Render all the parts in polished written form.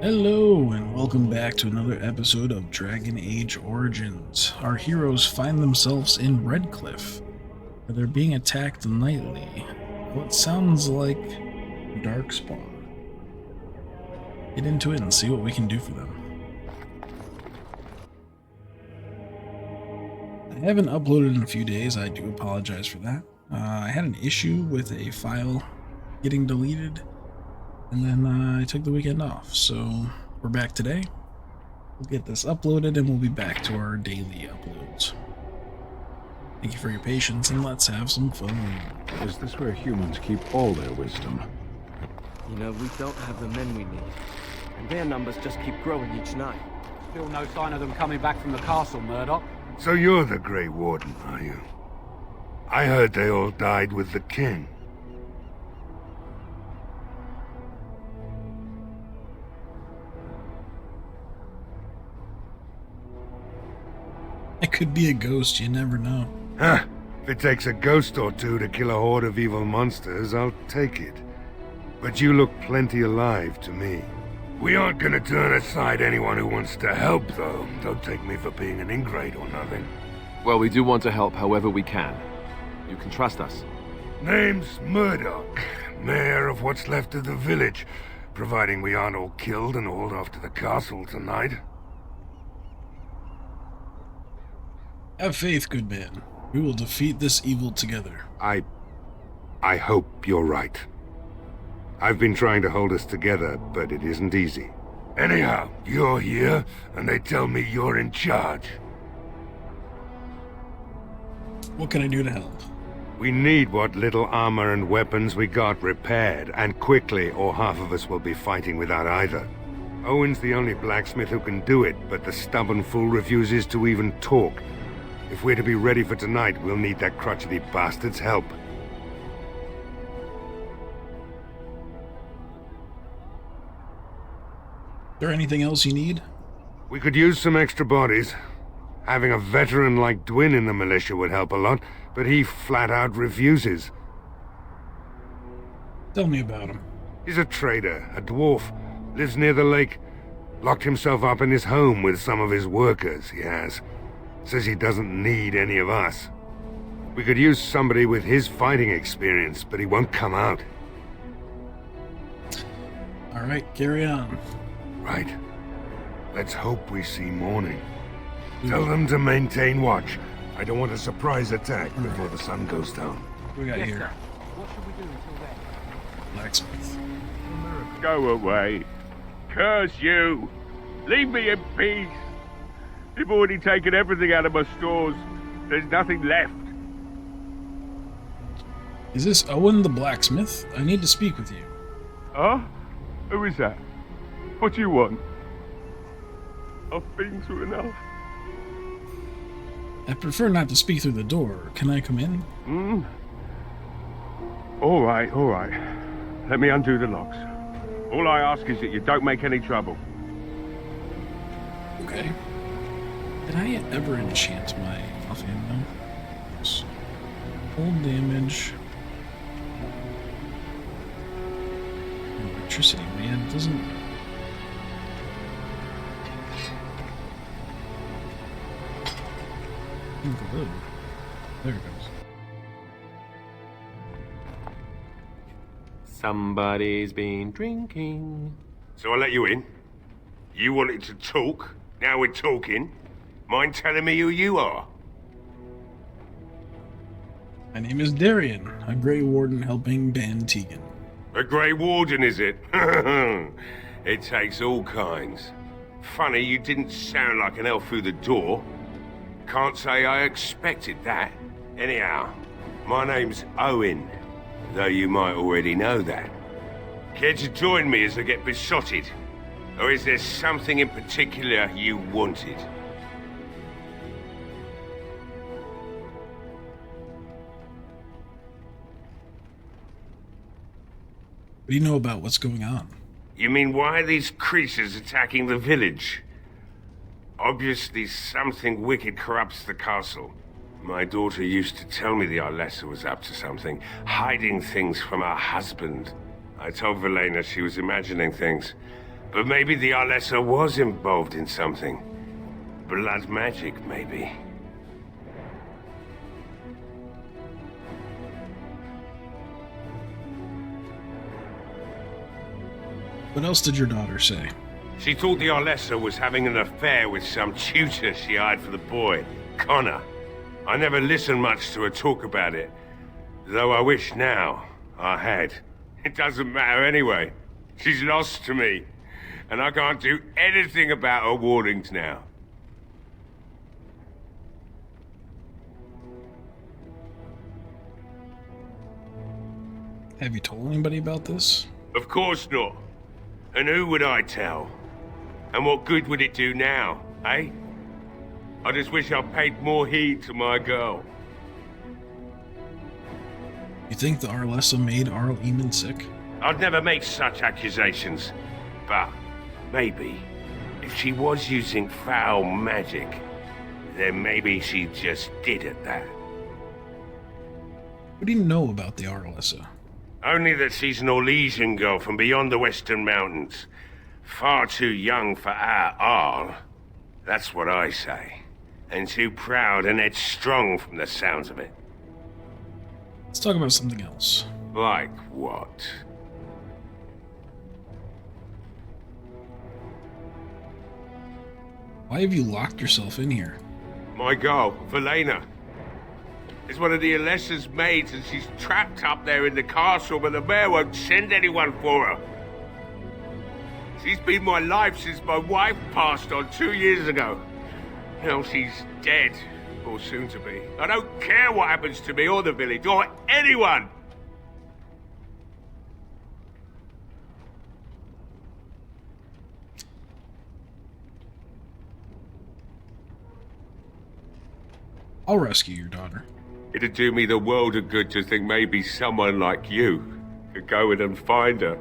Hello, and welcome back to another episode of Dragon Age Origins. Our heroes find themselves in Redcliffe, where they're being attacked nightly. What sounds like Darkspawn. Get into it and see what we can do for them. I haven't uploaded in a few days, I do apologize for that. I had an issue with a file getting deleted, and then I took the weekend off, so we're back today. We'll get this uploaded and we'll be back to our daily uploads. Thank you for your patience and let's have some fun. Is this where humans keep all their wisdom? You know, we don't have the men we need, and their numbers just keep growing each night. Still no sign of them coming back from the castle, Murdoch. So you're the Grey Warden, are you? I heard they all died with the king. I could be a ghost, you never know. Huh. If it takes a ghost or two to kill a horde of evil monsters, I'll take it. But you look plenty alive to me. We aren't gonna turn aside anyone who wants to help, though. Don't take me for being an ingrate or nothing. Well, we do want to help however we can. You can trust us. Name's Murdoch, mayor of what's left of the village, providing we aren't all killed and hauled off to the castle tonight. Have faith, good man. We will defeat this evil together. I hope you're right. I've been trying to hold us together, but it isn't easy. Anyhow, you're here, and they tell me you're in charge. What can I do to help? We need what little armor and weapons we got repaired, and quickly, or half of us will be fighting without either. Owen's the only blacksmith who can do it, but the stubborn fool refuses to even talk. If we're to be ready for tonight, we'll need that crotchety bastard's help. Is there anything else you need? We could use some extra bodies. Having a veteran like Dwin in the militia would help a lot, but he flat out refuses. Tell me about him. He's a trader, a dwarf, lives near the lake. Locked himself up in his home with some of his workers, he has. Says he doesn't need any of us. We could use somebody with his fighting experience, but he won't come out. Alright, carry on. Right. Let's hope we see morning. Tell them to maintain watch. I don't want a surprise attack before the sun goes down. What we got Yes, here? sir. What should we do until then? Blacksmith. Go away. Curse you. Leave me in peace. You've already taken everything out of my stores. There's nothing left. Is this Owen the blacksmith? I need to speak with you. Huh? Who is that? What do you want? I've been through enough. I prefer not to speak through the door. Can I come in? All right. Let me undo the locks. All I ask is that you don't make any trouble. Okay. Did I ever enchant my offhand now? Yes. Hold damage. Electricity, man. It doesn't. Glue. There it goes. Somebody's been drinking. So I let you in. You wanted to talk. Now we're talking. Mind telling me who you are? My name is Darrien, a Grey Warden helping Ban Tegan. A Grey Warden, is it? It takes all kinds. Funny, you didn't sound like an elf through the door. Can't say I expected that. Anyhow, my name's Owen, though you might already know that. Care to join me as I get besotted? Or is there something in particular you wanted? What do you know about what's going on? You mean why are these creatures attacking the village? Obviously something wicked corrupts the castle. My daughter used to tell me the Arlessa was up to something, hiding things from her husband. I told Velena she was imagining things. But maybe the Arlessa was involved in something. Blood magic, maybe. What else did your daughter say? She thought the Arlessa was having an affair with some tutor she hired for the boy, Connor. I never listened much to her talk about it, though I wish now I had. It doesn't matter anyway. She's lost to me, and I can't do anything about her warnings now. Have you told anybody about this? Of course not. And who would I tell? And what good would it do now, eh? I just wish I paid more heed to my girl. You think the Arlessa made Arl Eamon sick? I'd never make such accusations. But maybe, if she was using foul magic, then maybe she just did at that. What do you know about the Arlessa? Only that she's an Orlesian girl from beyond the Western Mountains. Far too young for our Arl. That's what I say. And too proud and headstrong from the sounds of it. Let's talk about something else. Like what? Why have you locked yourself in here? My girl, Velena, is one of the Alessa's maids, and she's trapped up there in the castle, but the mayor won't send anyone for her. She's been my life since my wife passed on 2 years ago. Now she's dead, or soon to be. I don't care what happens to me or the village, or anyone! I'll rescue your daughter. It'd do me the world of good to think maybe someone like you could go in and find her.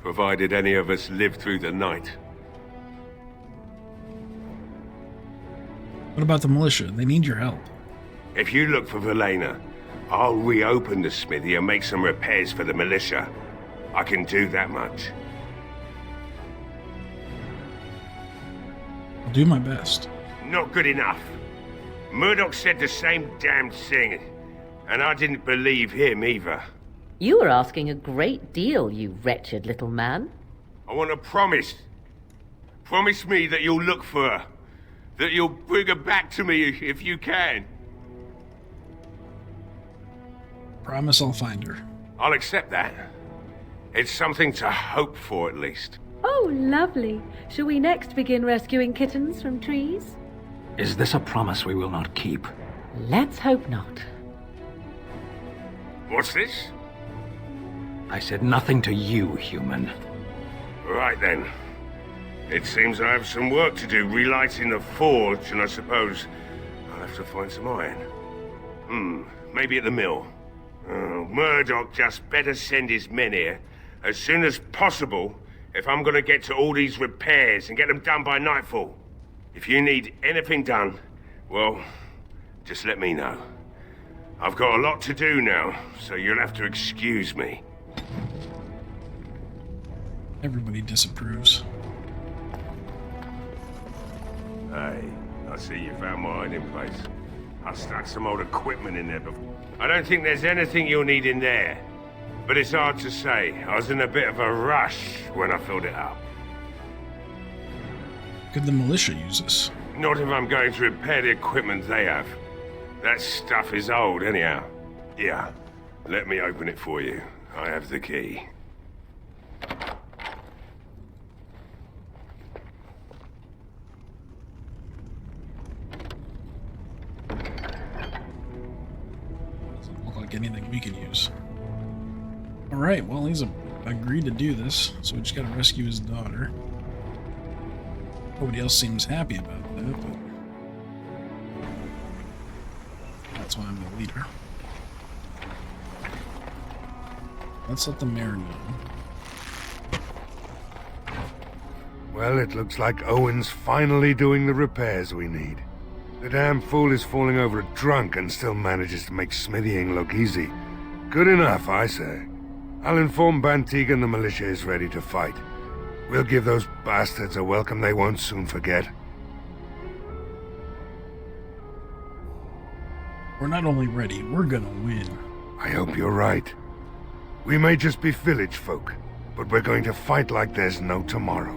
Provided any of us live through the night. What about the militia? They need your help. If you look for Velena, I'll reopen the smithy and make some repairs for the militia. I can do that much. I'll do my best. Not good enough. Murdoch said the same damn thing, and I didn't believe him either. You were asking a great deal, you wretched little man. I want a promise. Promise me that you'll look for her. That you'll bring her back to me if you can. Promise I'll find her. I'll accept that. It's something to hope for, at least. Oh, lovely. Shall we next begin rescuing kittens from trees? Is this a promise we will not keep? Let's hope not. What's this? I said nothing to you, human. Right then. It seems I have some work to do relighting the forge, and I suppose I'll have to find some iron. Maybe at the mill. Murdoch just better send his men here as soon as possible if I'm gonna get to all these repairs and get them done by nightfall. If you need anything done, well, just let me know. I've got a lot to do now, so you'll have to excuse me. Everybody disapproves. Hey, I see you found my hiding place. I stuck some old equipment in there before. I don't think there's anything you'll need in there, but it's hard to say. I was in a bit of a rush when I filled it up. Could the militia use this? Not if I'm going to repair the equipment they have. That stuff is old, anyhow. Yeah, let me open it for you. I have the key. Doesn't look like anything we can use. Alright, well, he's agreed to do this, so we just gotta rescue his daughter. Nobody else seems happy about that, but that's why I'm the leader. Let's let the mayor know. Well, it looks like Owen's finally doing the repairs we need. The damn fool is falling over drunk and still manages to make smithying look easy. Good enough, I say. I'll inform Bantig and the militia is ready to fight. We'll give those bastards a welcome they won't soon forget. We're not only ready, we're gonna win. I hope you're right. We may just be village folk, but we're going to fight like there's no tomorrow.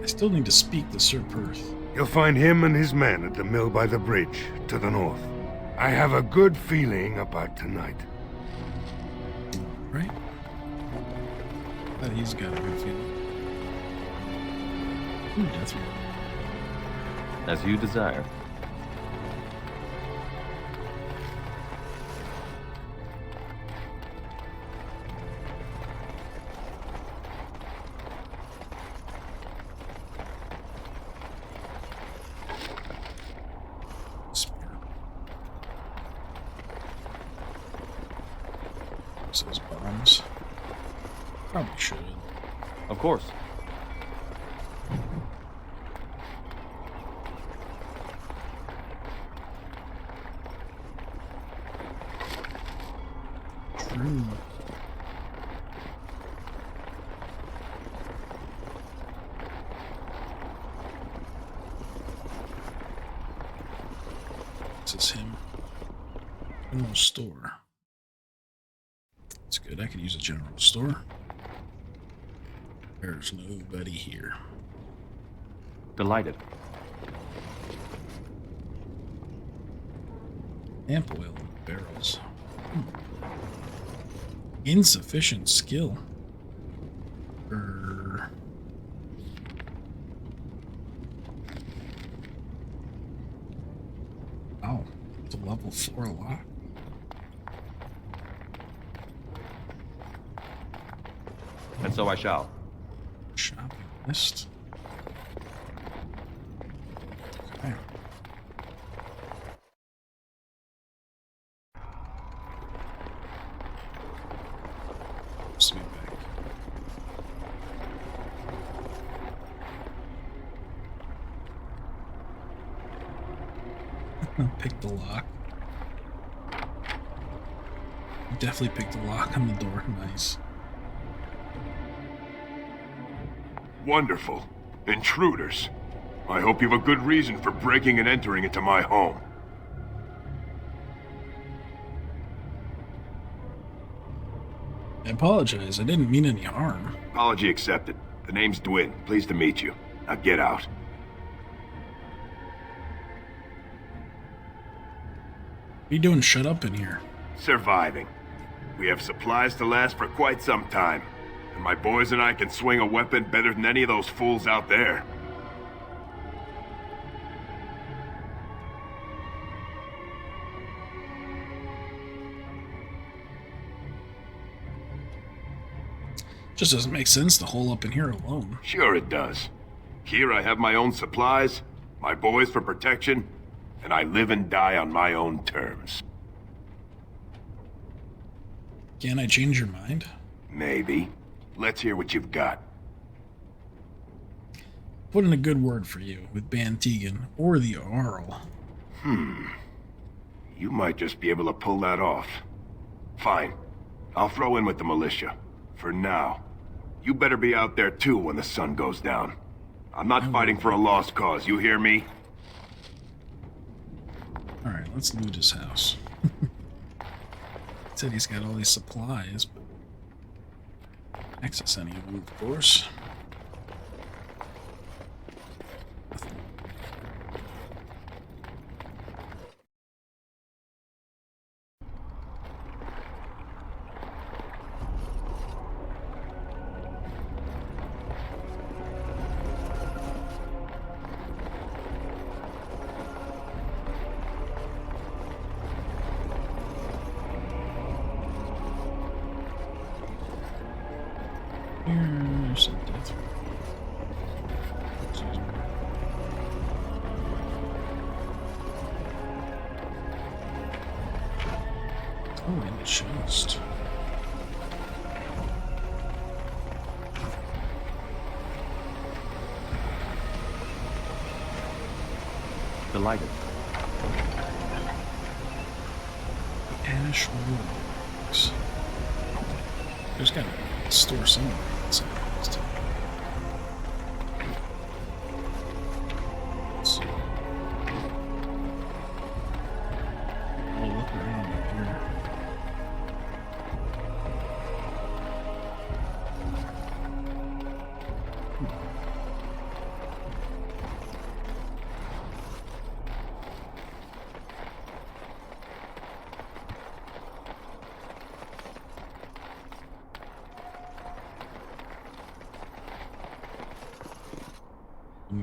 I still need to speak to Sir Perth. You'll find him and his men at the mill by the bridge, to the north. I have a good feeling about tonight. Right? But he's got a good feeling. Ooh, death roll. As you desire. Says bombs. Probably should. Of course. True. This is him. General store. That's good. I could use a general store. There's nobody here. Delighted. Lamp oil in barrels. Insufficient skill. Wow. It's a level 4 lock. And so I shall. Shopping list. Okay. Let's be back. Pick the lock. Definitely picked the lock on the door. Nice. Wonderful. Intruders. I hope you have a good reason for breaking and entering into my home. I apologize. I didn't mean any harm. Apology accepted. The name's Dwin. Pleased to meet you. Now get out. What are you doing shut up in here? Surviving. We have supplies to last for quite some time. And my boys and I can swing a weapon better than any of those fools out there. Just doesn't make sense to hole up in here alone. Sure it does. Here I have my own supplies, my boys for protection, and I live and die on my own terms. Can I change your mind? Maybe. Let's hear what you've got. Put in a good word for you with Bantegan or the Arl. You might just be able to pull that off. Fine. I'll throw in with the militia. For now. You better be out there too when the sun goes down. I'm not fighting for a lost cause, you hear me? Alright, let's loot his house. Said he's got all these supplies, but access any of them, of course. Nothing. Here's some death row. Oh, and a chest. Delighted. Ash Wolves. There's got to be a store somewhere. silenced. So, I'll look around up here.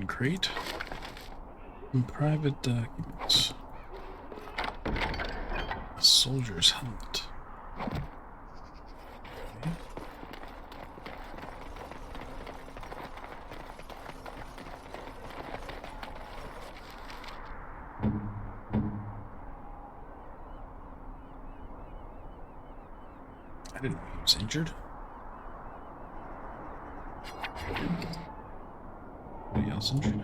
Crate and private documents. A soldier's helmet. Okay. I didn't know he was injured. Anybody else injured?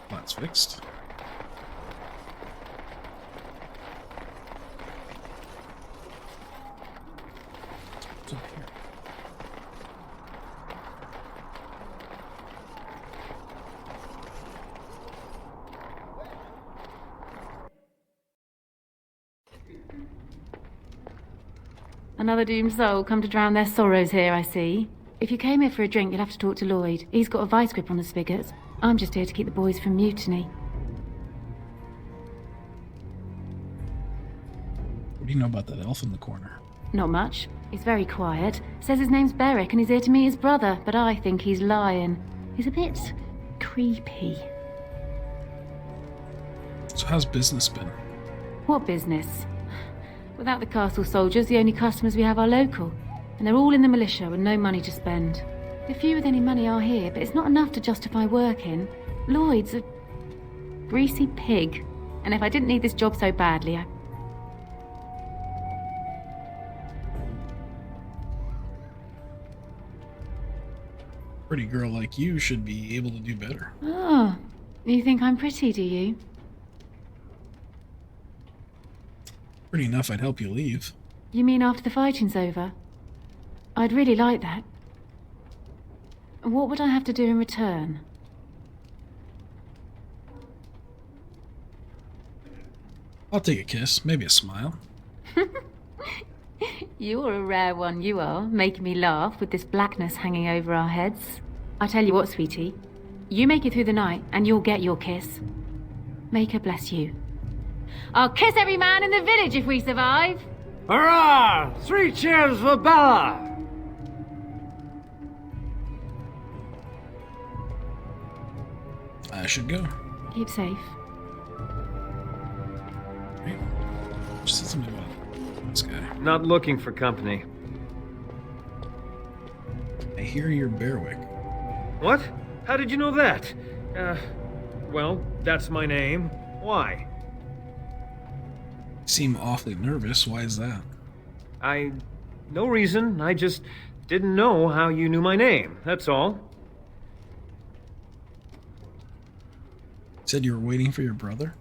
That's fixed. What's up here? Another doomed soul come to drown their sorrows here, I see. If you came here for a drink, you'll have to talk to Lloyd. He's got a vice grip on the spigots. I'm just here to keep the boys from mutiny. What do you know about that elf in the corner? Not much. He's very quiet. Says his name's Beric and he's here to meet his brother, but I think he's lying. He's a bit creepy. So how's business been? What business? Without the castle soldiers, the only customers we have are local. And they're all in the militia with no money to spend. The few with any money are here, but it's not enough to justify working. Lloyd's a greasy pig. And if I didn't need this job so badly, I... Pretty girl like you should be able to do better. Oh, you think I'm pretty, do you? Pretty enough I'd help you leave. You mean after the fighting's over? I'd really like that. What would I have to do in return? I'll take a kiss, maybe a smile. You're a rare one, you are, making me laugh with this blackness hanging over our heads. I tell you what, sweetie. You make it through the night, and you'll get your kiss. Make her bless you. I'll kiss every man in the village if we survive! Hurrah! 3 cheers for Bella! I should go. Keep safe. Right. Just said something about this guy. Not looking for company. I hear you're Berwick. What? How did you know that? Well, that's my name. Why? You seem awfully nervous. Why is that? No reason. I just didn't know how you knew my name. That's all. You said you were waiting for your brother?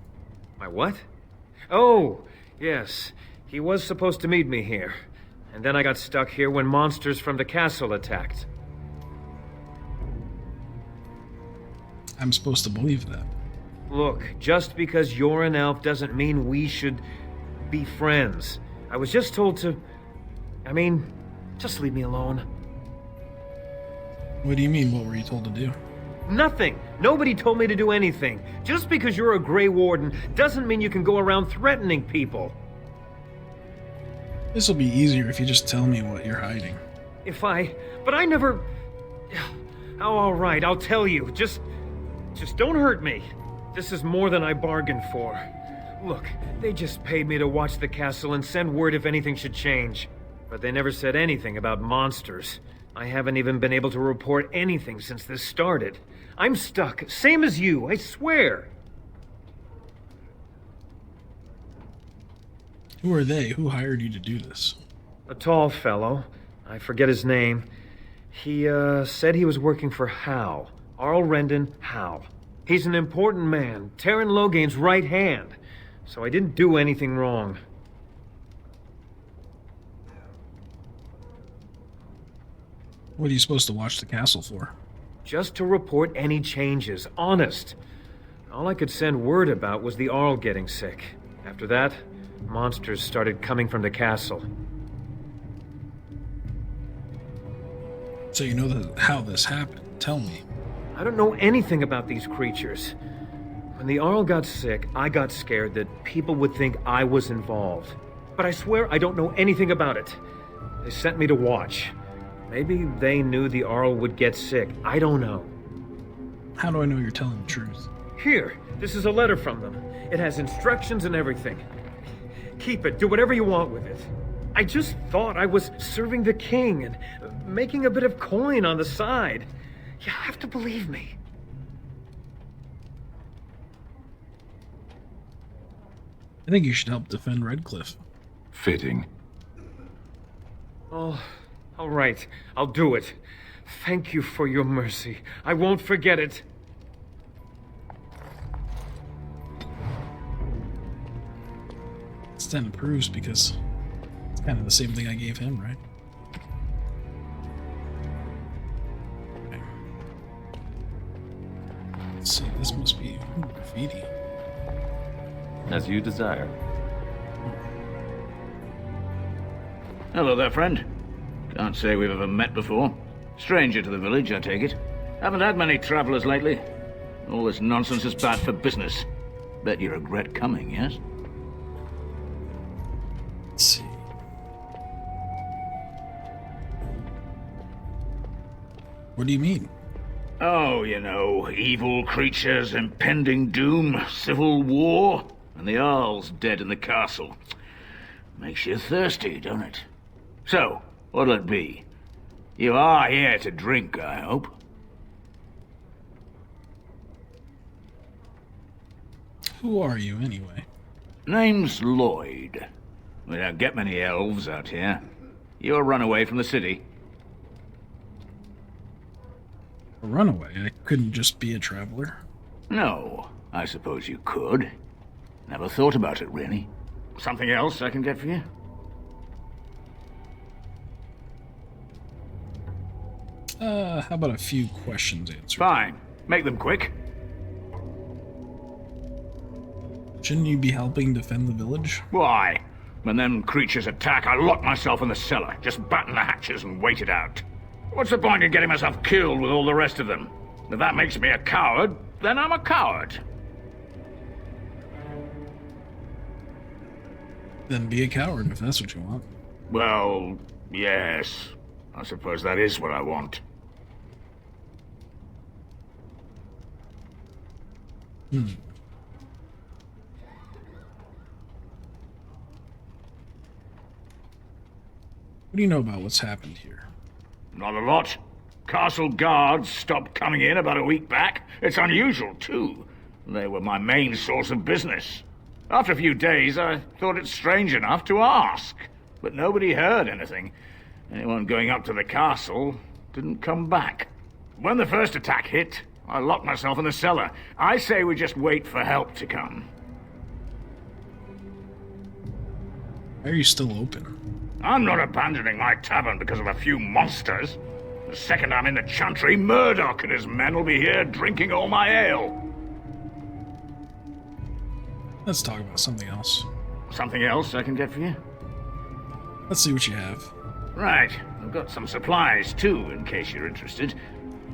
My what? Oh, yes. He was supposed to meet me here. And then I got stuck here when monsters from the castle attacked. I'm supposed to believe that. Look, just because you're an elf doesn't mean we should be friends. I was just told to... I mean, just leave me alone. What do you mean, what were you told to do? Nothing. Nobody told me to do anything. Just because you're a Grey Warden doesn't mean you can go around threatening people. This'll be easier if you just tell me what you're hiding. But I never... Oh, all right, I'll tell you. Just don't hurt me. This is more than I bargained for. Look, they just paid me to watch the castle and send word if anything should change. But they never said anything about monsters. I haven't even been able to report anything since this started. I'm stuck, same as you, I swear. Who are they? Who hired you to do this? A tall fellow. I forget his name. He, said he was working for Hal. Arl Rendon Hal. He's an important man, Terran Loghain's right hand. So I didn't do anything wrong. What are you supposed to watch the castle for? Just to report any changes, honest. All I could send word about was the Arl getting sick. After that, monsters started coming from the castle. So you know how this happened. Tell me. I don't know anything about these creatures. When the Arl got sick, I got scared that people would think I was involved. But I swear I don't know anything about it. They sent me to watch. Maybe they knew the Arl would get sick. I don't know. How do I know you're telling the truth? Here, this is a letter from them. It has instructions and everything. Keep it. Do whatever you want with it. I just thought I was serving the king and making a bit of coin on the side. You have to believe me. I think you should help defend Redcliffe. Fitting. Oh, all right. I'll do it. Thank you for your mercy. I won't forget it. It's 10 approves because it's kind of the same thing I gave him, right? Okay. Let's see, this must be graffiti. As you desire. Hello there, friend. Can't say we've ever met before. Stranger to the village, I take it. Haven't had many travelers lately. All this nonsense is bad for business. Bet you regret coming, yes? Let's see. What do you mean? Oh, you know, evil creatures, impending doom, civil war, and the Earl's dead in the castle. Makes you thirsty, don't it? So, what'll it be? You are here to drink, I hope. Who are you, anyway? Name's Lloyd. We don't get many elves out here. You're a runaway from the city. A runaway? I couldn't just be a traveler. No, I suppose you could. Never thought about it, really. Something else I can get for you? How about a few questions answered? Fine. Make them quick. Shouldn't you be helping defend the village? Why? When them creatures attack, I lock myself in the cellar. Just batten the hatches and wait it out. What's the point in getting myself killed with all the rest of them? If that makes me a coward, then I'm a coward. Then be a coward if that's what you want. Well, yes. I suppose that is what I want. Hmm. What do you know about what's happened here? Not a lot. Castle guards stopped coming in about a week back. It's unusual, too. They were my main source of business. After a few days, I thought it strange enough to ask. But nobody heard anything. Anyone going up to the castle didn't come back. When the first attack hit, I locked myself in the cellar. I say we just wait for help to come. Why are you still open? I'm not abandoning my tavern because of a few monsters. The second I'm in the chantry, Murdoch and his men will be here drinking all my ale. Let's talk about something else. Something else I can get for you? Let's see what you have. Right. I've got some supplies, too, in case you're interested.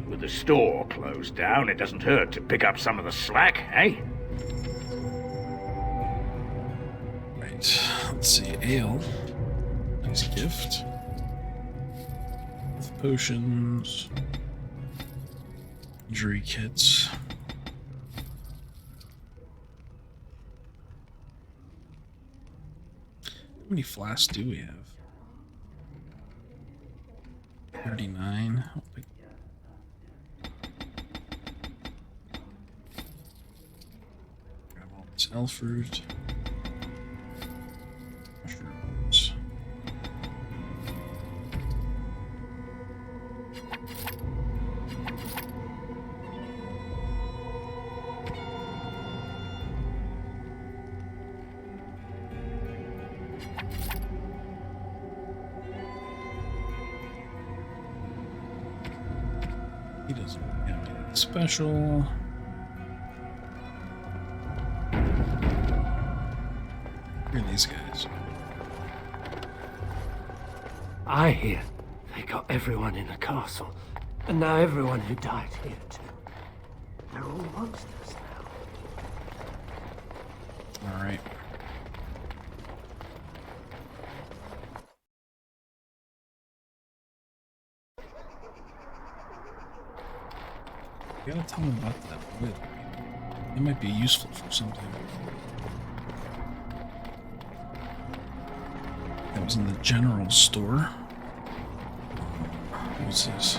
With the store closed down, it doesn't hurt to pick up some of the slack, eh? Right. Let's see. Ale. Nice gift. Potions. Injury kits. How many flasks do we have? 39. Grab all this elf fruit. Mushrooms. He doesn't have anything special. Who are these guys? I hear they got everyone in the castle, and now everyone who died here too. They're all monsters now. All right. You gotta tell me about that wood. It might be useful for something. That was in the general store. What's this?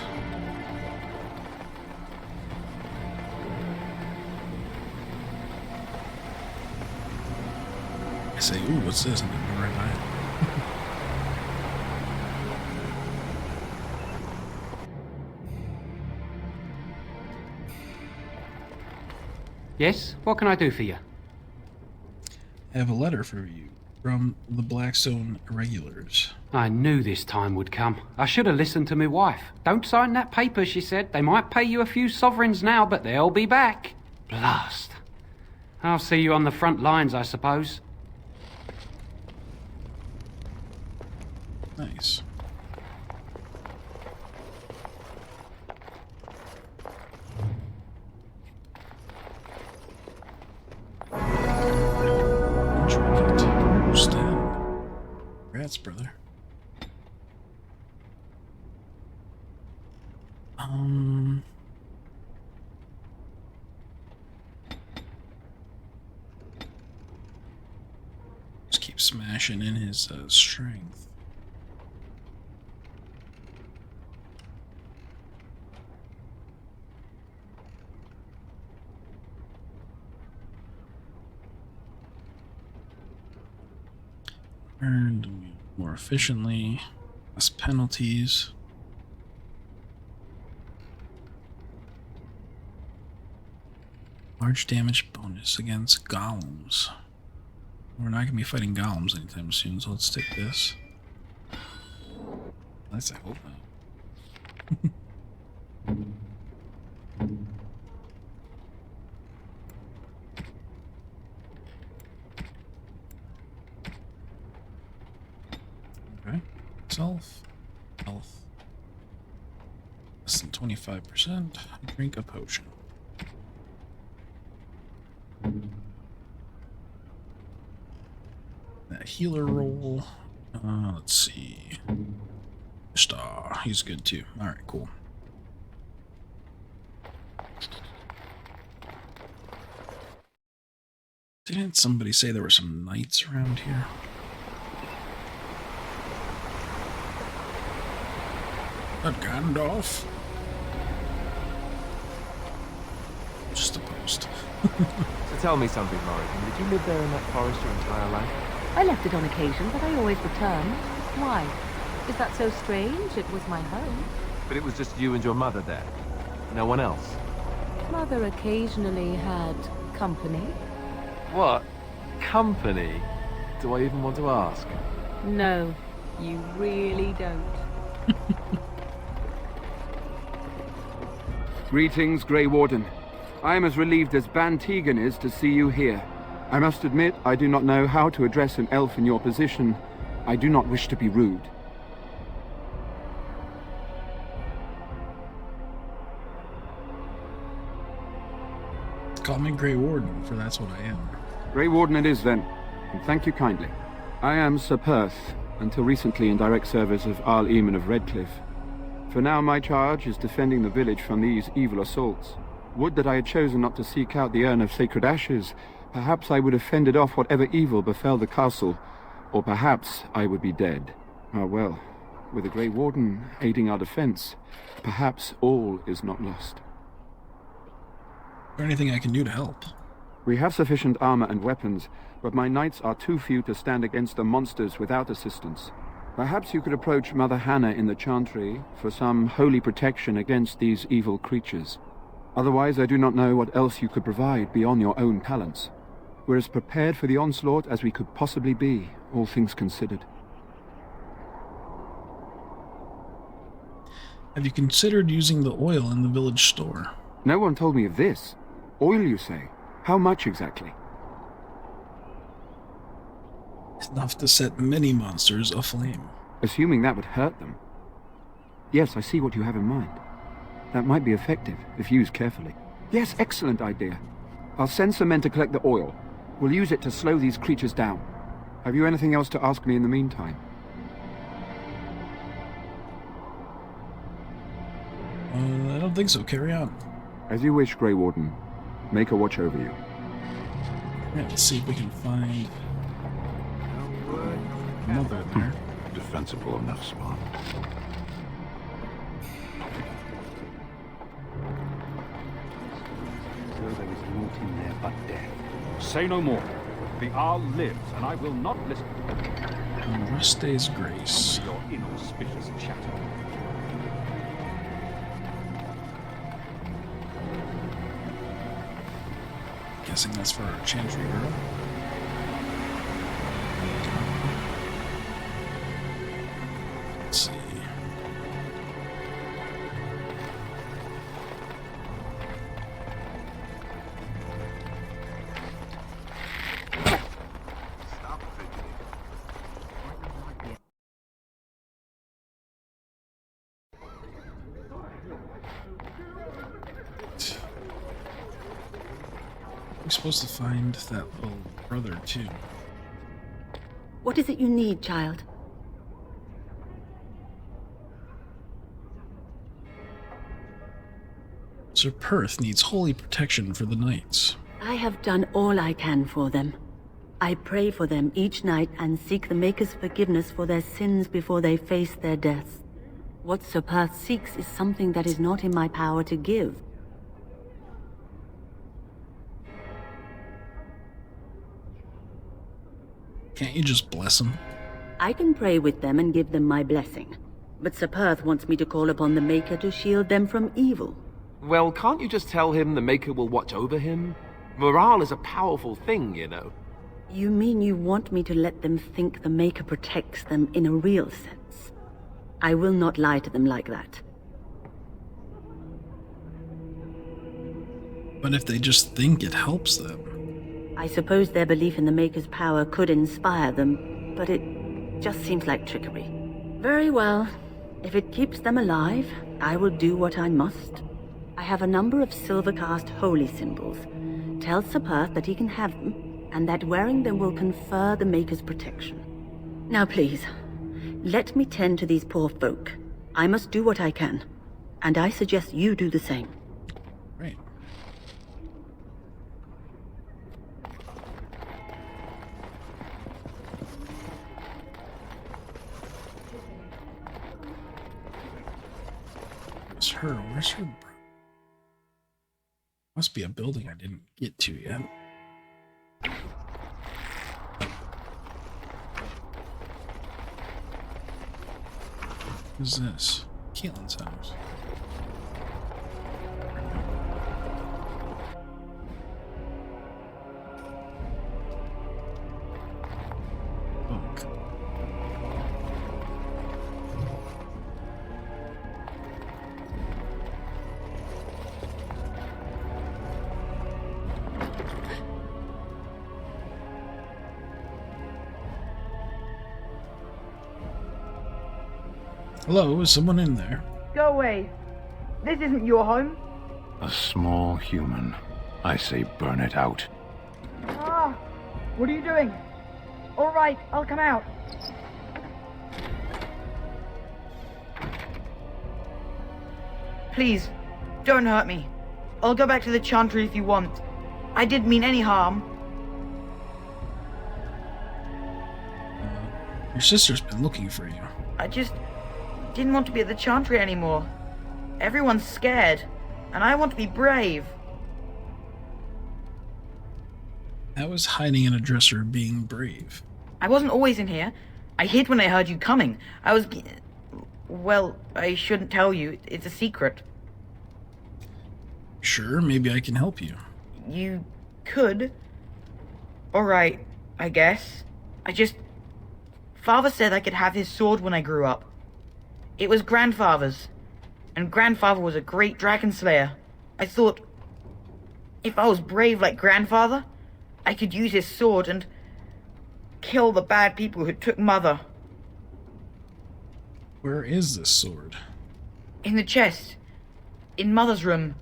I say, ooh, what's this? And then go right by it. Yes? What can I do for you? I have a letter for you from the Blackstone Irregulars. I knew this time would come. I should have listened to my wife. Don't sign that paper, she said. They might pay you a few sovereigns now, but they'll be back. Blast. I'll see you on the front lines, I suppose. Nice. Congrats, brother. Just keep smashing in his strength. Earned more efficiently, less penalties. Large damage bonus against golems. We're not going to be fighting golems anytime soon, so let's take this. At least I hope not. Okay. Self. Health. Less than 25%. Drink a potion. That healer roll. Let's see. Star. He's good too. Alright, cool. Didn't somebody say there were some knights around here? A Gandalf? Just a post. So tell me something, Morrigan. Did you live there in that forest your entire life? I left it on occasion, but I always returned. Why? Is that so strange? It was my home. But it was just you and your mother there. No one else. Mother occasionally had company. What? Company? Do I even want to ask? No, you really don't. Greetings, Grey Warden. I am as relieved as Ban Tegan is to see you here. I must admit, I do not know how to address an elf in your position. I do not wish to be rude. Call me Grey Warden, for that's what I am. Grey Warden it is then, and thank you kindly. I am Sir Perth, until recently in direct service of Arl Eamon of Redcliffe. For now my charge is defending the village from these evil assaults. Would that I had chosen not to seek out the urn of sacred ashes. Perhaps I would have fended off whatever evil befell the castle, or perhaps I would be dead. Ah well, with the Grey Warden aiding our defense, perhaps all is not lost. Is there anything I can do to help? We have sufficient armor and weapons, but my knights are too few to stand against the monsters without assistance. Perhaps you could approach Mother Hannah in the Chantry for some holy protection against these evil creatures. Otherwise, I do not know what else you could provide beyond your own talents. We're as prepared for the onslaught as we could possibly be, all things considered. Have you considered using the oil in the village store? No one told me of this. Oil, you say? How much exactly? Enough to set many monsters aflame. Assuming that would hurt them. Yes, I see what you have in mind. That might be effective, if used carefully. Yes, excellent idea. I'll send some men to collect the oil. We'll use it to slow these creatures down. Have you anything else to ask me in the meantime? I don't think so. Carry on. As you wish, Grey Warden. Make a watch over you. Yeah, let's see if we can find Mother there. Defensible enough, Spawn. There is naught in there but death. Say no more. The Arl lives, and I will not listen. Rustay's Grace. Your inauspicious chatter. Guessing that's for our Chantry girl. Let's see. We're supposed to find that little brother too. What is it you need, child? Sir Perth needs holy protection for the knights. I have done all I can for them. I pray for them each night and seek the Maker's forgiveness for their sins before they face their deaths. What Sir Perth seeks is something that is not in my power to give. Can't you just bless him? I can pray with them and give them my blessing. But Sir Perth wants me to call upon the Maker to shield them from evil. Well, can't you just tell him the Maker will watch over him? Morale is a powerful thing, you know. You mean you want me to let them think the Maker protects them in a real sense? I will not lie to them like that. But if they just think it helps them? I suppose their belief in the Maker's power could inspire them, but it just seems like trickery. Very well. If it keeps them alive, I will do what I must. I have a number of silver-cast holy symbols. Tell Sir Perth that he can have them, and that wearing them will confer the Maker's protection. Now please, let me tend to these poor folk. I must do what I can, and I suggest you do the same. Right. Where's her? Where's her? Must be a building I didn't get to yet. What's this? Keelan's house. Hello, is someone in there? Go away. This isn't your home. A small human. I say burn it out. Ah, what are you doing? All right, I'll come out. Please, don't hurt me. I'll go back to the Chantry if you want. I didn't mean any harm. Your sister's been looking for you. I just didn't want to be at the Chantry anymore. Everyone's scared, and I want to be brave. That was hiding in a dresser being brave. I wasn't always in here. I hid when I heard you coming. Well, I shouldn't tell you. It's a secret. Sure, maybe I can help you. You could. Alright, I guess. Father said I could have his sword when I grew up. It was grandfather's. and Grandfather was a great dragon slayer. I thought, if I was brave like Grandfather, I could use his sword and kill the bad people who took Mother. Where is this sword? In the chest. In Mother's room.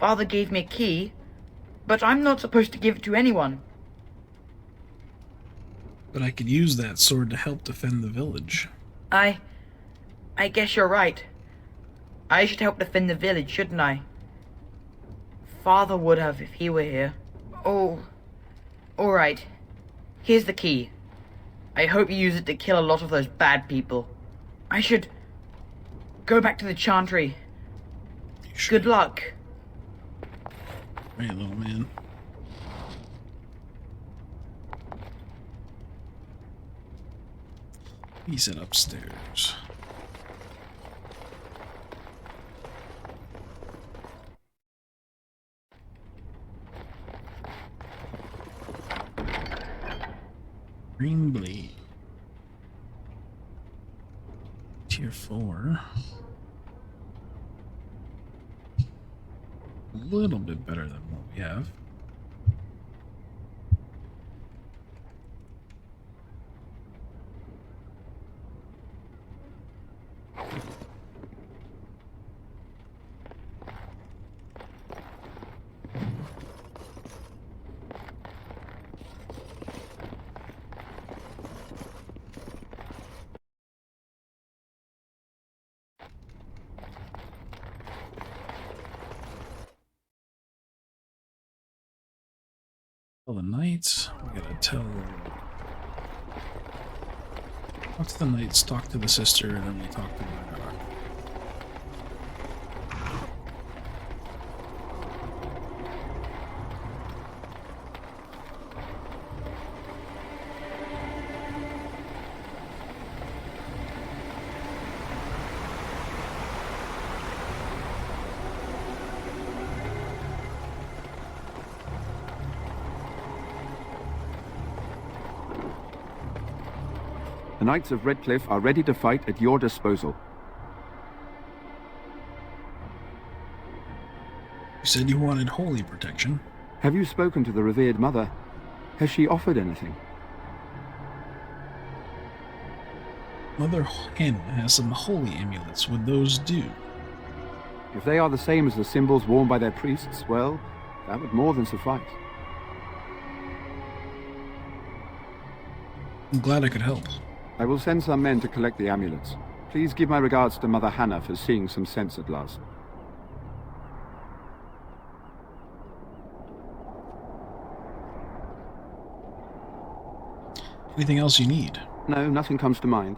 Father gave me a key, but I'm not supposed to give it to anyone. But I could use that sword to help defend the village. I guess you're right. I should help defend the village, shouldn't I? Father would have if he were here. Oh, alright. Here's the key. I hope you use it to kill a lot of those bad people. I should go back to the chantry. Good luck. Right, little man. He said upstairs. Green blade. Tier 4. A little bit better than what we have. Tell the knights. We gotta tell. Talk to the knights, talk to the sister, and then we talk to Murdoch. The Knights of Redcliffe are ready to fight at your disposal. You said you wanted holy protection. Have you spoken to the revered mother? Has she offered anything? Mother Hannah has some holy amulets. Would those do? If they are the same as the symbols worn by their priests, well, that would more than suffice. I'm glad I could help. I will send some men to collect the amulets. Please give my regards to Mother Hannah for seeing some sense at last. Anything else you need? No, nothing comes to mind.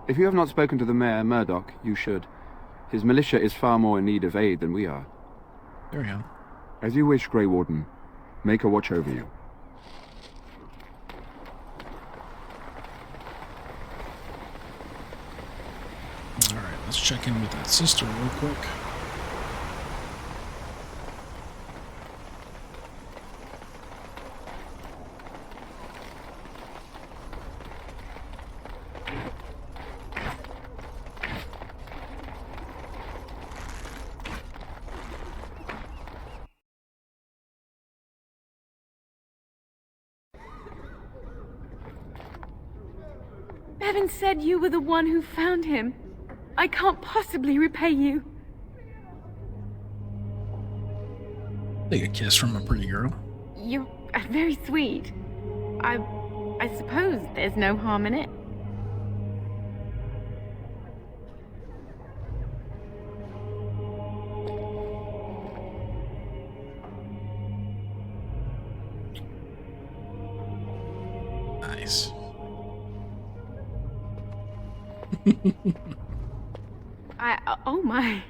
If you have not spoken to the Mayor, Murdoch, you should. His militia is far more in need of aid than we are. Darrien. As you wish, Grey Warden. Make a watch over you. Alright, let's check in with that sister real quick. Bevan said you were the one who found him. I can't possibly repay you. Take a kiss from a pretty girl. You're very sweet. I suppose there's no harm in it. Nice. Oh my.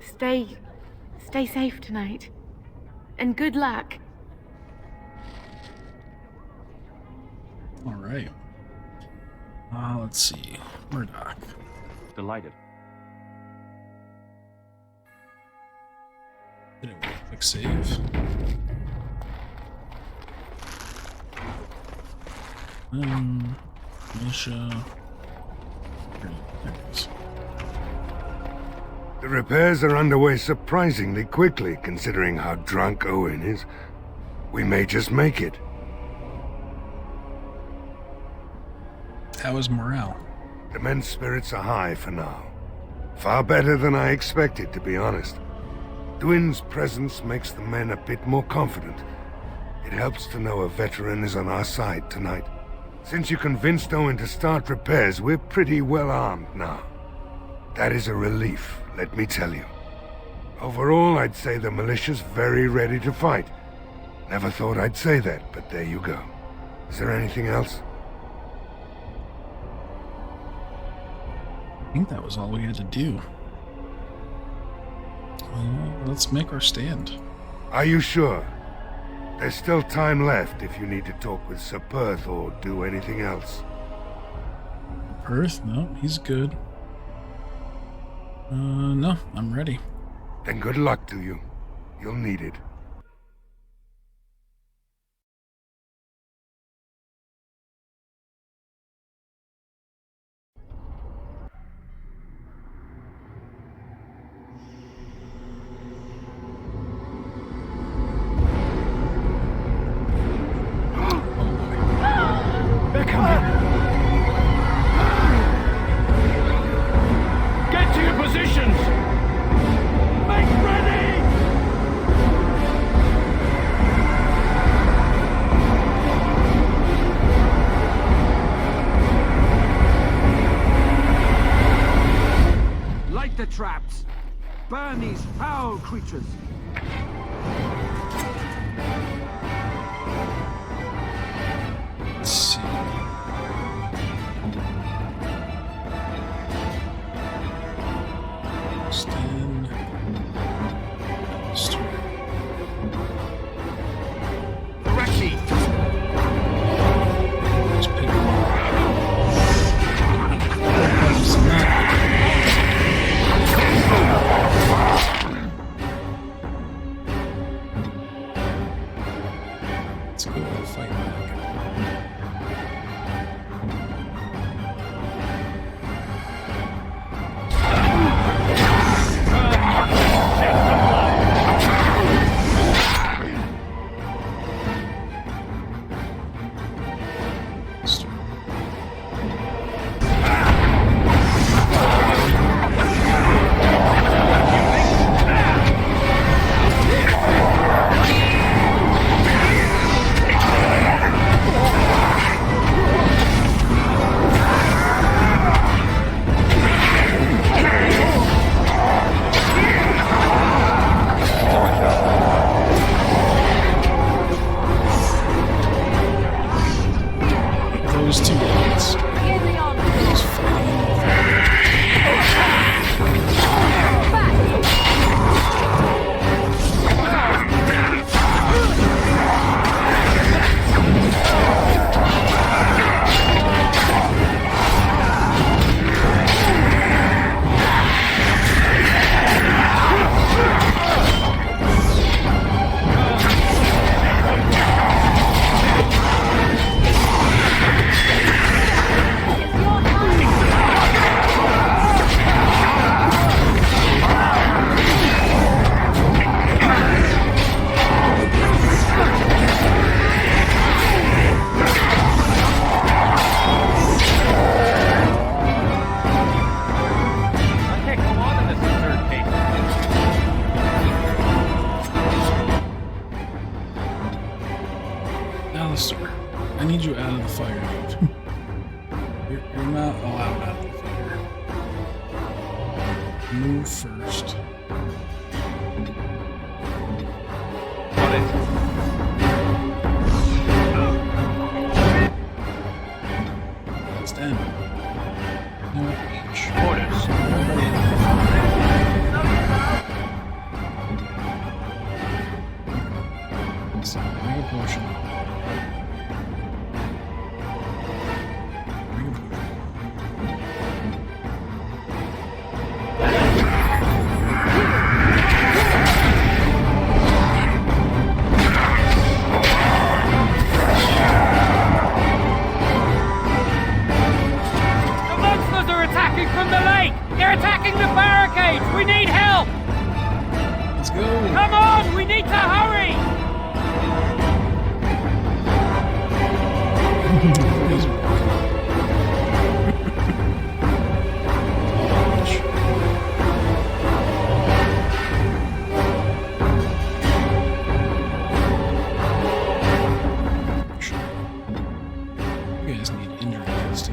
Stay safe tonight. And good luck. All right. Let's see. Murdoch. Delighted. Did it work? Quick save. Militia. There it is. The repairs are underway surprisingly quickly, considering how drunk Owen is. We may just make it. How is morale? The men's spirits are high for now. Far better than I expected, to be honest. Dwin's presence makes the men a bit more confident. It helps to know a veteran is on our side tonight. Since you convinced Owen to start repairs, we're pretty well armed now. That is a relief, let me tell you. Overall, I'd say the militia's very ready to fight. Never thought I'd say that, but there you go. Is there anything else? I think that was all we had to do. Let's make our stand. Are you sure? There's still time left if you need to talk with Sir Perth or do anything else. Perth? No, he's good. No, I'm ready. Then good luck to you. You'll need it. Traps! Burn these foul creatures! Let's see. Stand. Correctly! Just pick one. Let's go fight back. Those two guys. Just Alistair, I need you out of the fire, dude. You're not allowed out of the fire. Move first. Got it. Stand. No H. Orders. So, make a potion. From the lake! They're attacking the barricades! We need help! Let's go! Come on! We need to hurry! You guys need injury kits too.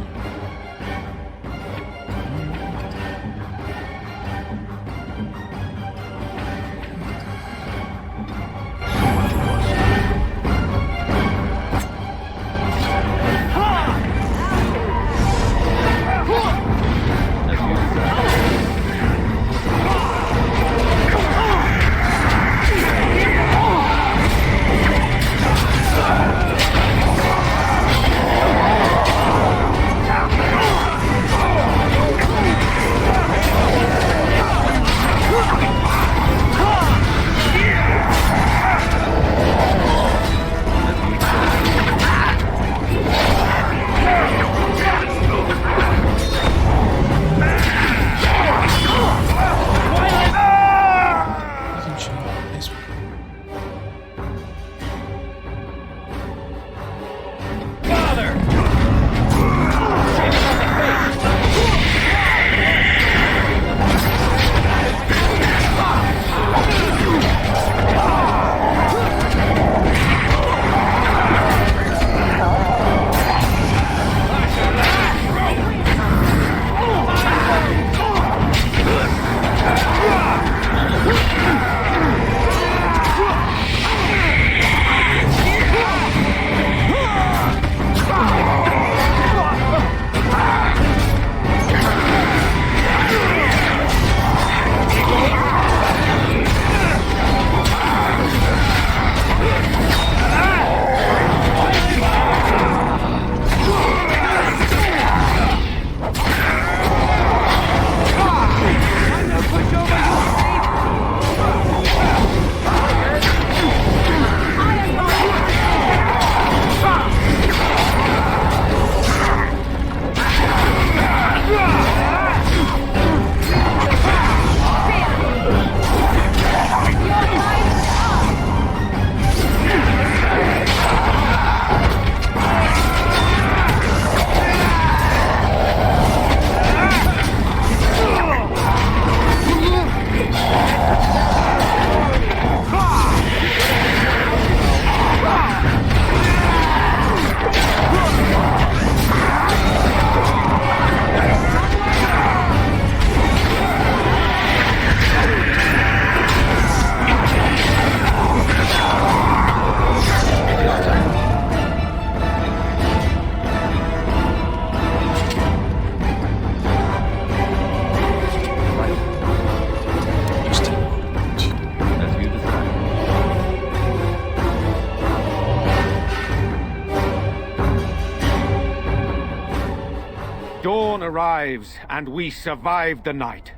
Dawn arrives, and we survive the night.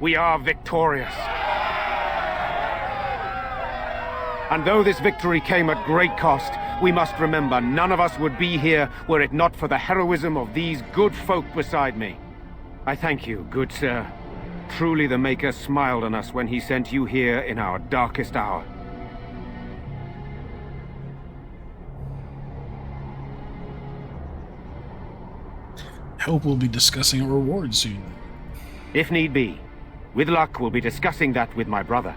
We are victorious. And though this victory came at great cost, we must remember none of us would be here were it not for the heroism of these good folk beside me. I thank you, good sir. Truly the Maker smiled on us when he sent you here in our darkest hour. I hope we'll be discussing a reward soon. If need be. With luck, we'll be discussing that with my brother.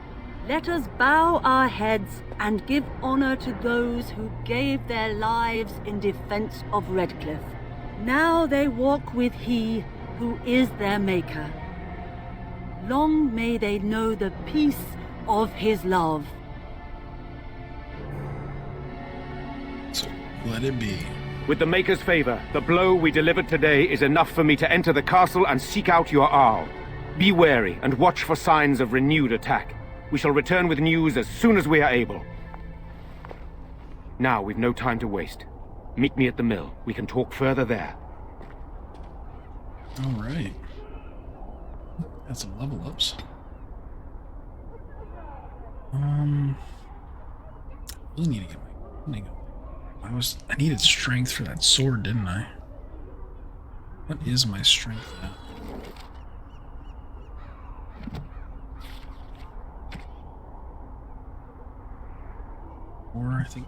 Let us bow our heads and give honor to those who gave their lives in defense of Redcliffe. Now they walk with he who is their Maker. Long may they know the peace of his love. So let it be. With the Maker's favor, the blow we delivered today is enough for me to enter the castle and seek out your Arl. Be wary and watch for signs of renewed attack. We shall return with news as soon as we are able. Now we've no time to waste. Meet me at the mill. We can talk further there. All right. Got some level ups. Really need to get my. I needed strength for that sword, didn't I? What is my strength now? I think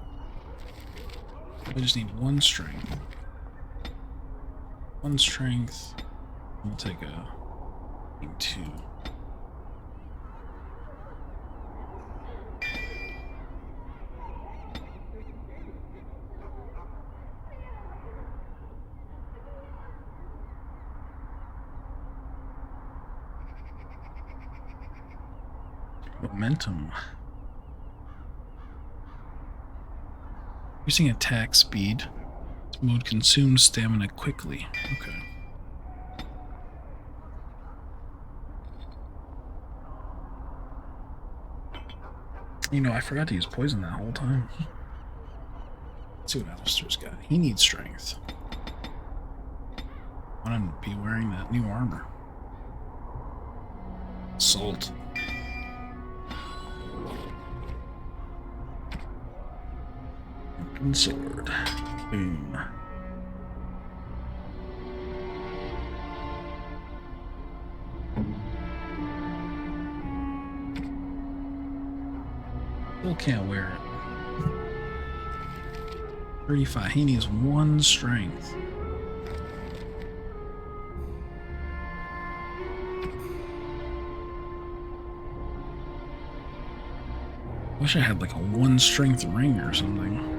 I just need 1 strength. 1 strength. We'll take a 2. Momentum. Using attack speed. This mode consumes stamina quickly. Okay. You know, I forgot to use poison that whole time. Let's see what Alistair's got. He needs strength. I want to be wearing that new armor. Salt. Open sword. Boom. Still can't wear it. 35. He needs 1 strength. Wish I had like a 1 strength ring or something.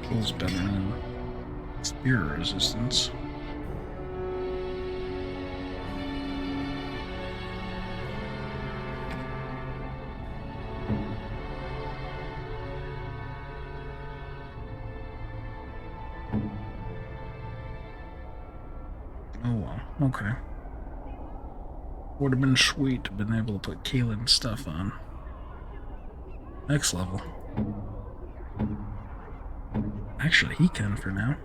Feels better than spear resistance. Oh well, okay. Would have been sweet to have been able to put Kaylin's stuff on. Next level. Actually, he can for now.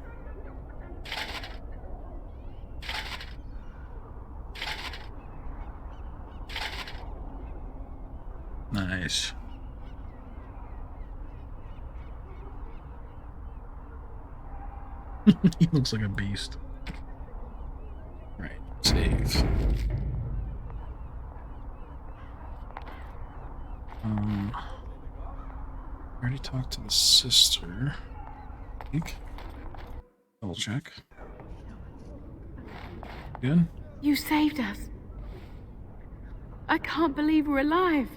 Nice. He looks like a beast. Right, save. I already talked to the sister. I think. Double check. Good? You saved us. I can't believe we're alive.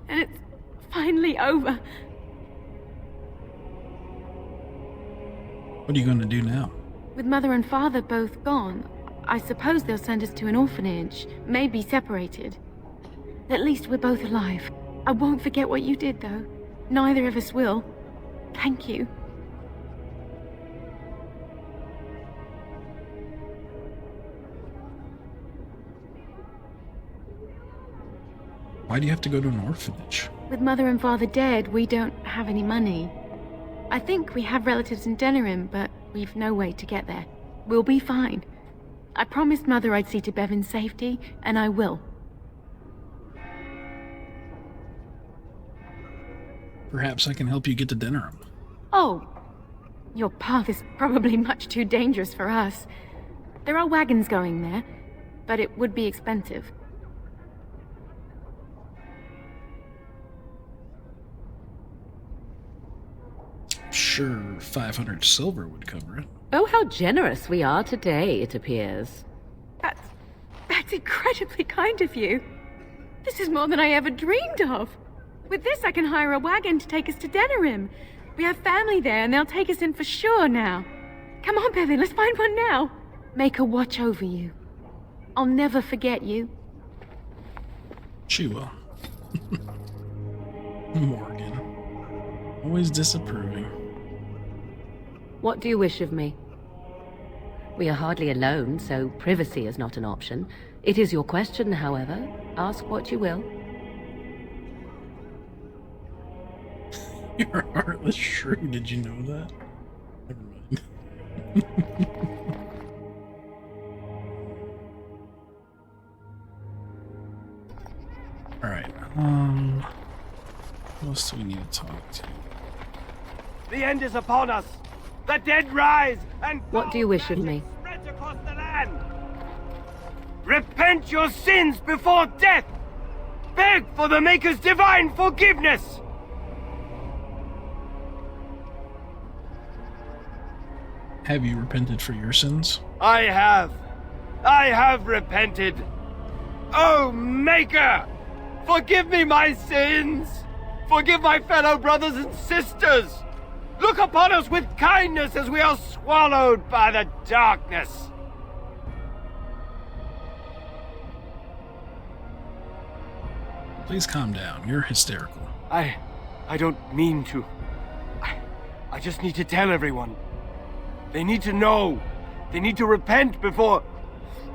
And it's finally over. What are you going to do now? With Mother and Father both gone, I suppose they'll send us to an orphanage, maybe separated. At least we're both alive. I won't forget what you did, though. Neither of us will. Thank you. Why do you have to go to an orphanage? With Mother and Father dead, we don't have any money. I think we have relatives in Darrien, but we've no way to get there. We'll be fine. I promised Mother I'd see to Bevan's safety, and I will. Perhaps I can help you get to Darrien. Oh, your path is probably much too dangerous for us. There are wagons going there, but it would be expensive. Sure, 500 silver would cover it. Oh, how generous we are today, it appears. That's incredibly kind of you. This is more than I ever dreamed of. With this, I can hire a wagon to take us to Darrien. We have family there, and they'll take us in for sure now. Come on, Bevan, let's find one now. Make her watch over you. I'll never forget you. She will. Morgan. Always disapproving. What do you wish of me? We are hardly alone, so privacy is not an option. It is your question, however. Ask what you will. You're a heartless shrew, did you know that? Never mind. Alright, what else do we need to talk to? The end is upon us! The dead rise! And what do you wish of me? spreads across Repent your sins before death! Beg for the Maker's divine forgiveness! Have you repented for your sins? I have repented. Oh, Maker! Forgive me my sins! Forgive my fellow brothers and sisters! Look upon us with kindness as we are swallowed by the darkness! Please calm down. You're hysterical. I don't mean to. I just need to tell everyone. They need to know. They need to repent before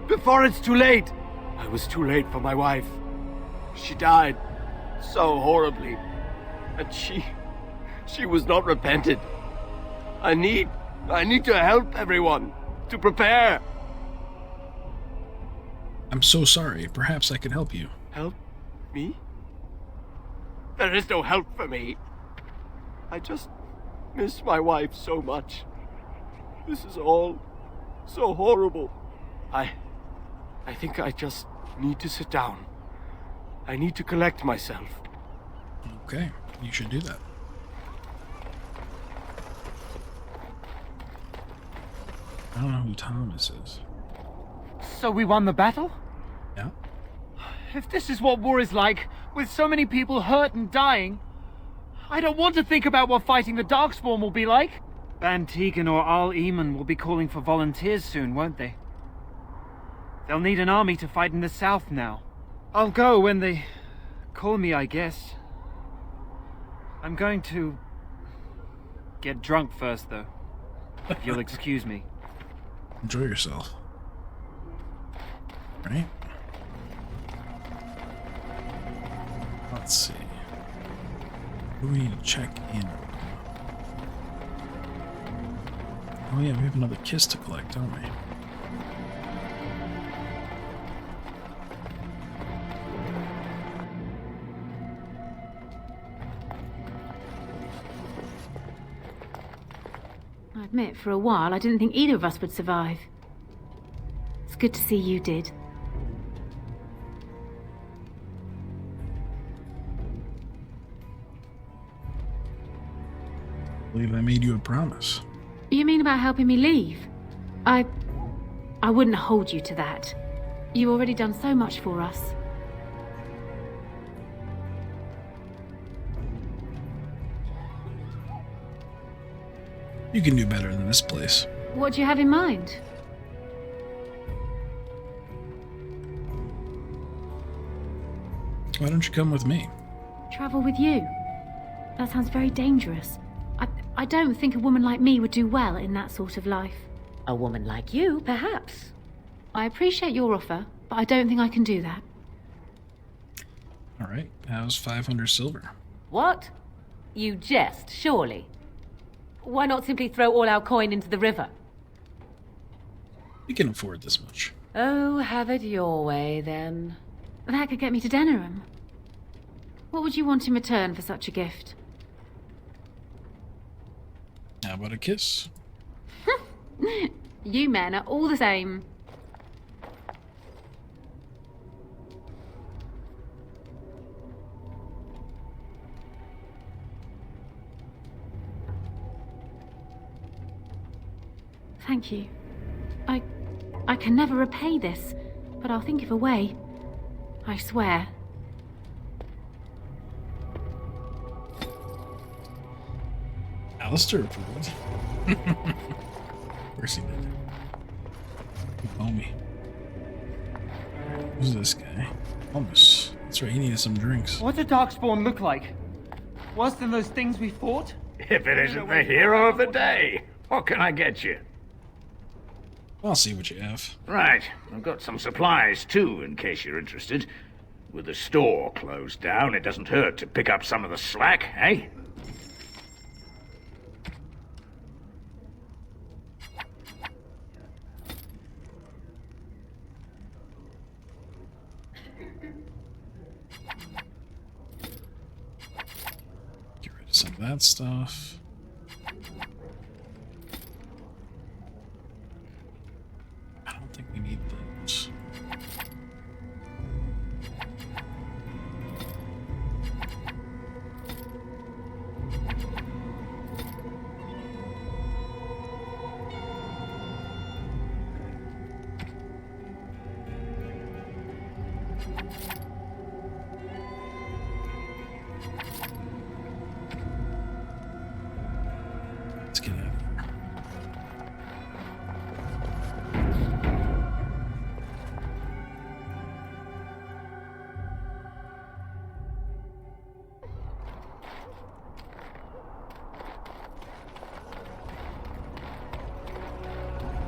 it's too late. I was too late for my wife. She died so horribly. And she was not repented. I need to help everyone, to prepare. I'm so sorry. Perhaps I could help you. Help me? There is no help for me. I just miss my wife so much. This is all so horrible. I think I just need to sit down. I need to collect myself. Okay, you should do that. I don't know who Thomas is. So we won the battle? Yeah. If this is what war is like, with so many people hurt and dying, I don't want to think about what fighting the Darkspawn will be like. Van Tegan or Al Eamon will be calling for volunteers soon, won't they? They'll need an army to fight in the south now. I'll go when they call me, I guess. I'm going to get drunk first, though. If you'll excuse me. Enjoy yourself. Right? Let's see. Who do we need to check in on? Oh yeah, we have another kiss to collect, don't we? I admit, for a while, I didn't think either of us would survive. It's good to see you did. I believe I made you a promise. You mean about helping me leave? I wouldn't hold you to that. You've already done so much for us. You can do better than this place. What do you have in mind? Why don't you come with me? Travel with you? That sounds very dangerous. I don't think a woman like me would do well in that sort of life. A woman like you, perhaps. I appreciate your offer, but I don't think I can do that. Alright, how's 500 silver? What? You jest, surely. Why not simply throw all our coin into the river? We can afford this much. Oh, have it your way, then. That could get me to Darrien. What would you want in return for such a gift? How about a kiss? You men are all the same. Thank you. I can never repay this, but I'll think of a way. I swear. Alistair approved. Of course he did. Homie. Who's this guy? Thomas. That's right, he needed some drinks. What did Darkspawn look like? Worse than those things we fought? If it isn't the hero of the day, what can I get you? I'll see what you have. Right, I've got some supplies too, in case you're interested. With the store closed down, it doesn't hurt to pick up some of the slack, eh? Get rid of some of that stuff. I don't think we need those.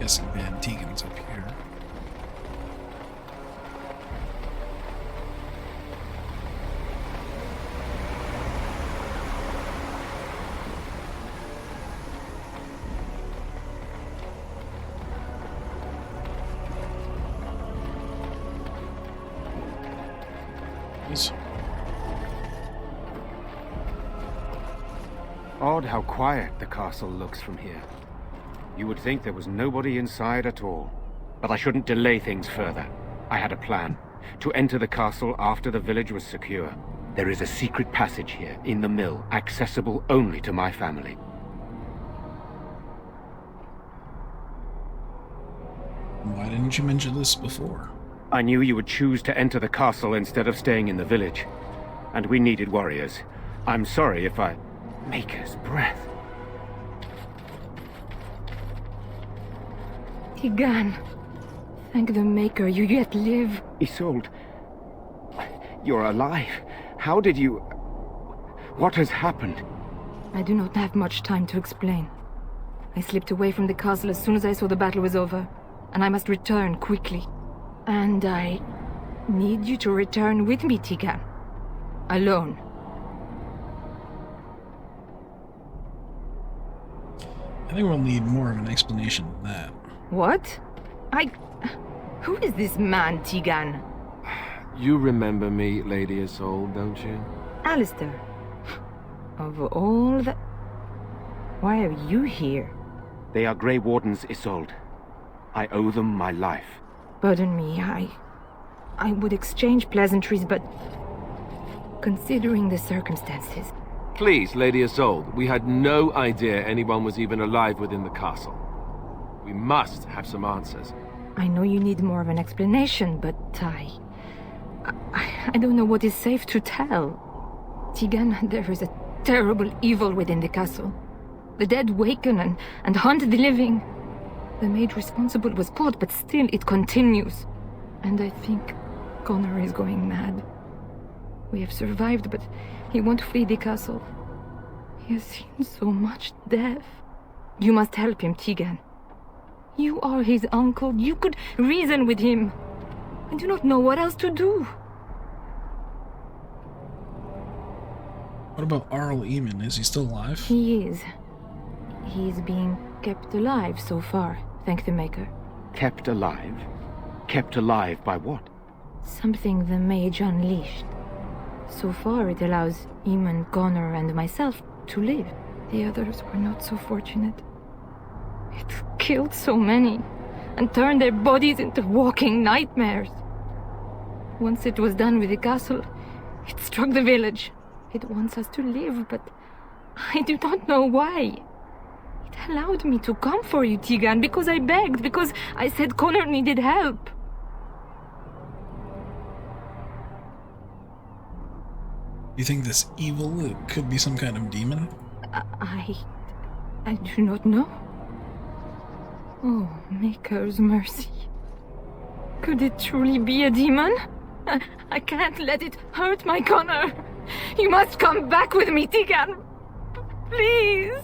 guessing Van Tegan's up here. Odd how quiet the castle looks from here. You would think there was nobody inside at all. But I shouldn't delay things further. I had a plan. To enter the castle after the village was secure. There is a secret passage here, in the mill, accessible only to my family. Why didn't you mention this before? I knew you would choose to enter the castle instead of staying in the village. And we needed warriors. I'm sorry if I... Maker's breath. Tigan. Thank the Maker, you yet live. Isolde. You're alive. How did you... What has happened? I do not have much time to explain. I slipped away from the castle as soon as I saw the battle was over, and I must return quickly. And I need you to return with me, Tigan. Alone. I think we'll need more of an explanation than that. What? Who is this man, Tigan? You remember me, Lady Isolde, don't you? Alistair. Of all the... Why are you here? They are Grey Wardens, Isolde. I owe them my life. Pardon me, I would exchange pleasantries, but... Considering the circumstances... Please, Lady Isolde, we had no idea anyone was even alive within the castle. We must have some answers. I know you need more of an explanation, but I don't know what is safe to tell. Tigan, there is a terrible evil within the castle. The dead waken and haunt the living. The maid responsible was caught, but still it continues. And I think Connor is going mad. We have survived, but he won't flee the castle. He has seen so much death. You must help him, Tigan. You are his uncle. You could reason with him. I do not know what else to do. What about Arl Eamon? Is he still alive? He is. He is being kept alive so far, thank the Maker. Kept alive? Kept alive by what? Something the mage unleashed. So far, it allows Eamon, Connor, and myself to live. The others were not so fortunate. It killed so many, and turned their bodies into walking nightmares. Once it was done with the castle, it struck the village. It wants us to live, but I do not know why. It allowed me to come for you, Tigan, because I begged, because I said Connor needed help. You think this evil, it could be some kind of demon? I do not know. Oh, Maker's mercy. Could it truly be a demon? I can't let it hurt my Connor. You must come back with me, Tigan. Please.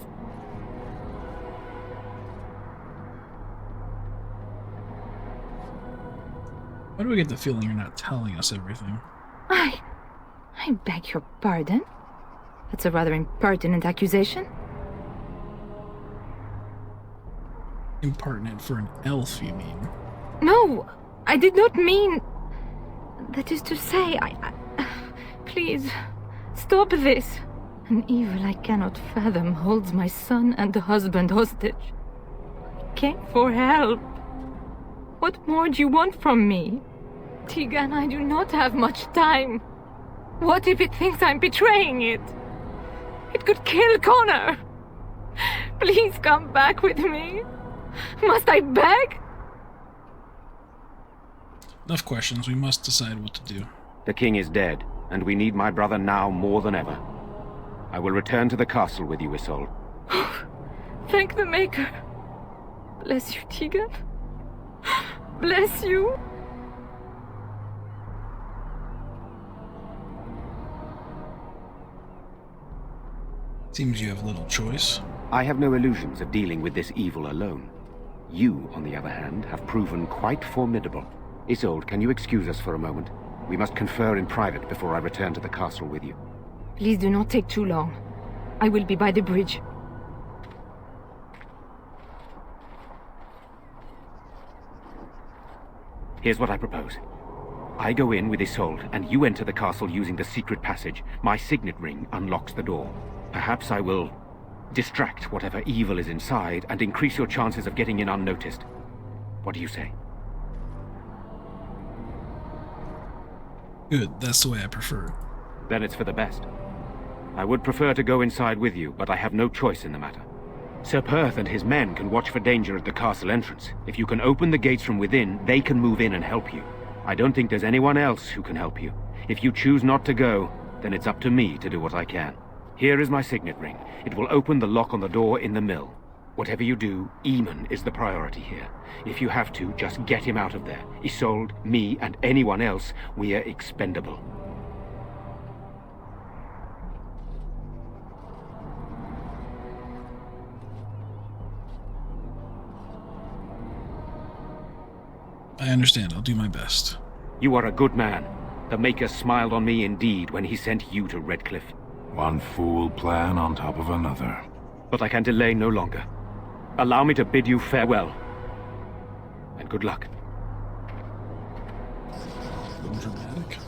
Why do I get the feeling you're not telling us everything? I beg your pardon? That's a rather impertinent accusation. Impertinent for an elf, you mean? No, I did not mean... That is to say, Please, stop this. An evil I cannot fathom holds my son and the husband hostage. I came for help. What more do you want from me? Tigan, I do not have much time. What if it thinks I'm betraying it? It could kill Connor. Please come back with me. Must I beg? Enough questions. We must decide what to do. The king is dead, and we need my brother now more than ever. I will return to the castle with you, Isolde. Thank the Maker. Bless you, Tigan. Bless you. Seems you have little choice. I have no illusions of dealing with this evil alone. You, on the other hand, have proven quite formidable. Isolde, can you excuse us for a moment? We must confer in private before I return to the castle with you. Please do not take too long. I will be by the bridge. Here's what I propose. I go in with Isolde, and you enter the castle using the secret passage. My signet ring unlocks the door. Perhaps I will distract whatever evil is inside and increase your chances of getting in unnoticed. What do you say? Good, that's the way I prefer it. Then it's for the best. I would prefer to go inside with you, but I have no choice in the matter. Sir Perth and his men can watch for danger at the castle entrance. If you can open the gates from within, they can move in and help you. I don't think there's anyone else who can help you. If you choose not to go, then it's up to me to do what I can. Here is my signet ring. It will open the lock on the door in the mill. Whatever you do, Eamon is the priority here. If you have to, just get him out of there. Isolde, me, and anyone else, we are expendable. I understand. I'll do my best. You are a good man. The Maker smiled on me indeed when he sent you to Redcliffe. One fool plan on top of another. But I can delay no longer. Allow me to bid you farewell. And good luck. A little dramatic.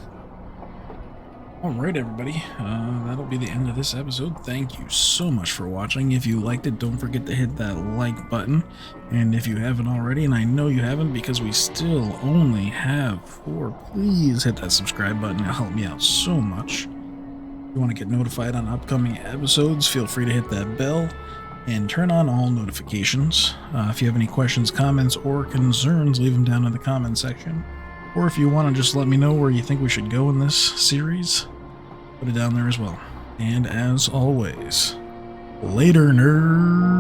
Alright, everybody. That'll be the end of this episode. Thank you so much for watching. If you liked it, don't forget to hit that like button. And if you haven't already, and I know you haven't because we still only have 4, please hit that subscribe button. It'll help me out so much. If you want to get notified on upcoming episodes, feel free to hit that bell and turn on all notifications. If you have any questions, comments, or concerns, leave them down in the comment section. Or if you want to just let me know where you think we should go in this series, put it down there as well. And as always, later, nerds!